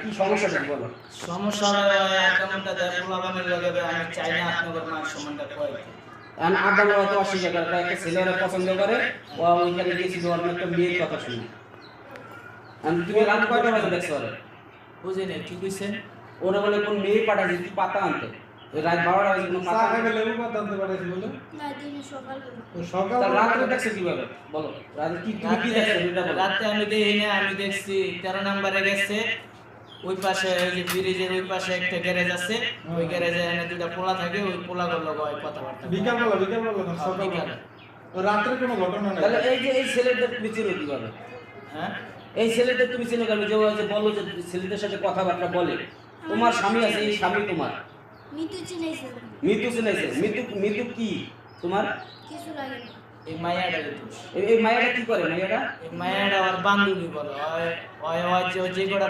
কি সমস্যাটা বলো? সমস্যা এমনটা দেখো বাগানের লগে আমি চাই না আপনাদের মান সম্মানটা কই আর আব্বা মা তো অস্বীকার করে একটা ছেলেরা পছন্দ করে ও ওইখানে গিয়েছিল অন্য একটা মেয়ের কথা শুনে। আমি তুমি রাত কয়টা বাজে দেখছো ওরে? বুঝে নেই কি কইছেন? ওরা বলে কোন মেয়ে পাঠাইছে তুই পাতা আনতে, ওই রাত 12টা বাজে কোনো পাতা সারা লেবু পাতা আনতে পাঠাইছি বলে না দিন সকালে তো সকাল তার রাত্রে দেখছো কিভাবে বলো? রাতে কি তুমি কি দেখছো এটা বলো? রাতে আমি দেখি না, আমি দেখছি 13 নম্বরে গেছে ওই পাশে ওই যে ব্রিজের ওই পাশে একটা গ্যারেজ আছে, ওই গ্যারেজে এনে দুটো পোলা থাকে, ওই পোলাগুলো লয় কথাবার্তা বিকালবেলা না সকাল বিকালে। রাত্রে কোনো ঘটনা নাই তাহলে এই যে এই ছেলেদের তুমি চিনো কিভাবে? হ্যাঁ এই ছেলেদের তুমি চিনো কেন? যে ওই যে বলো যে ছেলেদের সাথে কথাবার্তা বলে, তোমার স্বামী আছে, এই স্বামী তোমার মিতু চিনাইছে মৃত্যু চিনাইছে। মৃত্যু মৃত্যু কি তোমার? কিছু লাগে না এই মায়াটা দোষ। এই মায়েরা কি করে? মায়েরা এই মায়াটা ওর বান্ধবী বলে, ওই ওই যে কটা